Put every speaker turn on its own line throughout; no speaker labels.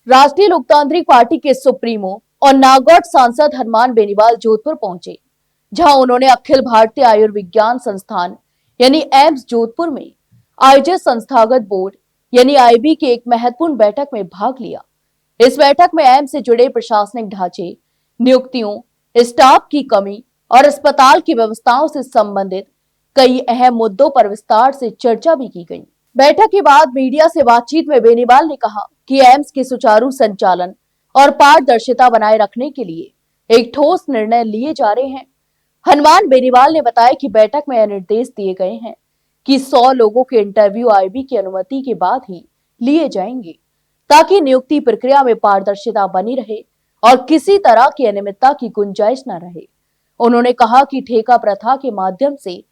राष्ट्रीय लोकतांत्रिक पार्टी के सुप्रीमो और नागौर सांसद हनुमान बेनीवाल जोधपुर पहुंचे, जहां उन्होंने अखिल भारतीय आयुर्विज्ञान संस्थान यानी एम्स जोधपुर में आयोजित संस्थागत बोर्ड यानी आईबी की एक महत्वपूर्ण बैठक में भाग लिया। इस बैठक में एम्स से जुड़े प्रशासनिक ढांचे, नियुक्तियों, स्टाफ की कमी और अस्पताल की व्यवस्थाओं से संबंधित कई अहम मुद्दों पर विस्तार से चर्चा भी की गई। बैठक के बाद मीडिया से बातचीत में बेनीवाल ने कहा कि एम्स के सुचारू संचालन और पारदर्शिता बनाए रखने के लिए एक ठोस निर्णय लिए जा रहे हैं। हनुमान बेनीवाल ने बताया कि बैठक में यह निर्देश दिए गए हैं कि 100 लोगों के इंटरव्यू आईबी की अनुमति के बाद ही लिए जाएंगे, ताकि नियुक्ति प्रक्रिया में पारदर्शिता बनी रहे और किसी तरह की अनियमितता की गुंजाइश न रहे। उन्होंने कहा कि ठेका प्रथा के माध्यम से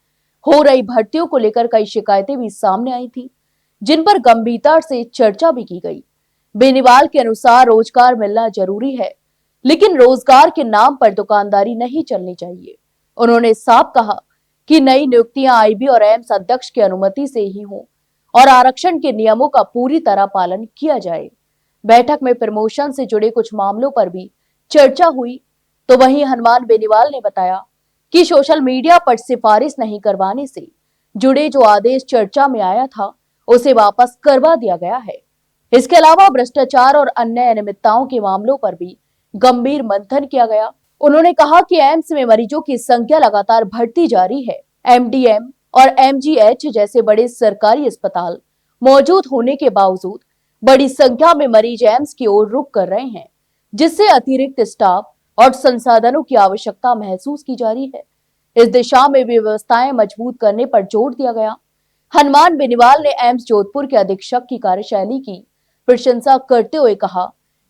हो रही भर्तियों को लेकर कई शिकायतें भी सामने आई थी, जिन पर गंभीरता से चर्चा भी की गई। बेनीवाल के अनुसार रोजगार मिलना जरूरी है, लेकिन रोजगार के नाम पर दुकानदारी नहीं चलनी चाहिए। उन्होंने साफ कहा कि नई नियुक्तियां आईबी और एम्स अध्यक्ष की अनुमति से ही हों और आरक्षण के नियमों का पूरी तरह पालन किया जाए। बैठक में प्रमोशन से जुड़े कुछ मामलों पर भी चर्चा हुई, तो वहीं हनुमान बेनीवाल ने बताया कि सोशल मीडिया पर सिफारिश नहीं करवाने से जुड़े जो आदेश चर्चा में आया था, उसे वापस करवा दिया गया है। इसके अलावा भ्रष्टाचार और अन्य अनियमितताओं के मामलों पर भी गंभीर मंथन किया गया। उन्होंने कहा कि एम्स में मरीजों की संख्या लगातार बढ़ती जा रही है। एमडीएम और एमजीएच जैसे बड़े सरकारी अस्पताल मौजूद होने के बावजूद बड़ी संख्या में मरीज एम्स की ओर रुख कर रहे हैं, जिससे अतिरिक्त स्टाफ और संसाधनों की आवश्यकता महसूस की जा रही है। इस दिशा में भी व्यवस्थाएं मजबूत करने पर जोर दिया गया। हनुमान बेनीवाल ने एम्स जोधपुर के अधीक्षक की कार्यशैली की प्रशंसा करते हुए कहा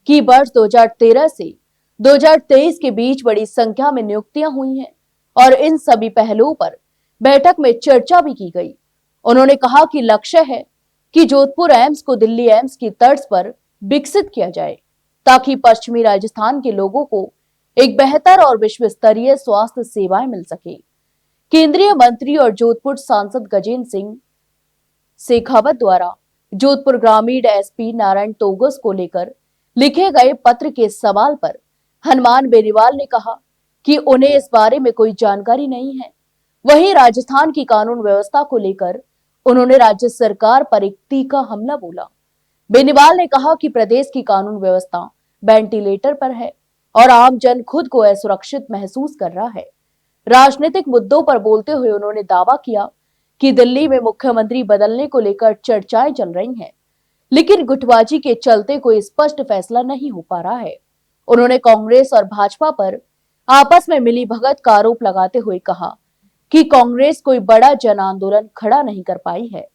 कि वर्ष 2013 से 2023 के बीच बड़ी संख्या में नियुक्तियां हुई हैं और इन सभी पहलुओं पर बैठक में चर्चा भी की गई। उन्होंने कहा कि लक्ष्य है कि जोधपुर एम्स को दिल्ली एम्स की तर्ज पर विकसित किया जाए, ताकि पश्चिमी राजस्थान के लोगों को एक बेहतर और विश्व स्तरीय स्वास्थ्य सेवाएं मिल सके। केंद्रीय मंत्री और जोधपुर सांसद गजेंद्र सिंह शेखावत द्वारा जोधपुर ग्रामीण एसपी नारायण तोगस को लेकर लिखे गए पत्र के सवाल पर हनुमान बेनीवाल ने कहा कि उन्हें इस बारे में कोई जानकारी नहीं है। वहीं राजस्थान की कानून व्यवस्था को लेकर उन्होंने राज्य सरकार पर एक तीखा हमला बोला। बेनीवाल ने कहा कि प्रदेश की कानून व्यवस्था वेंटिलेटर पर है और आम जन खुद को असुरक्षित महसूस कर रहा है। राजनीतिक मुद्दों पर बोलते हुए उन्होंने दावा किया कि दिल्ली में मुख्यमंत्री बदलने को लेकर चर्चाएं चल रही हैं, लेकिन गुटबाजी के चलते कोई स्पष्ट फैसला नहीं हो पा रहा है। उन्होंने कांग्रेस और भाजपा पर आपस में मिलीभगत का आरोप लगाते हुए कहा कि कांग्रेस कोई बड़ा जन आंदोलन खड़ा नहीं कर पाई है।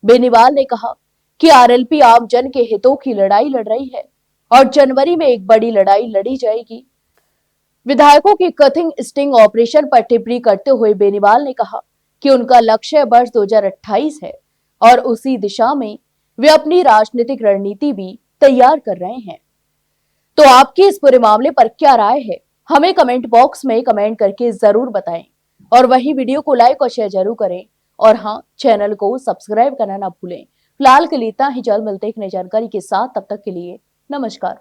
बेनीवाल ने कहा कि आरएलपी आम जन के हितों की लड़ाई लड़ रही है और जनवरी में एक बड़ी लड़ाई लड़ी जाएगी। विधायकों के कथिंग स्टिंग ऑपरेशन पर टिप्पणी करते हुए बेनीवाल ने कहा कि उनका लक्ष्य वर्ष 2028 है और उसी दिशा में वे अपनी राजनीतिक रणनीति भी तैयार कर रहे हैं। तो आपकी इस पूरे मामले पर क्या राय है, हमें कमेंट बॉक्स में कमेंट करके जरूर बताएं और वही वीडियो को लाइक और शेयर जरूर करें और हाँ, चैनल को सब्सक्राइब करना ना भूलें। फिलहाल के लिए इतना ही, जल्द मिलते हैं एक नई जानकारी के साथ। तब तक के लिए नमस्कार।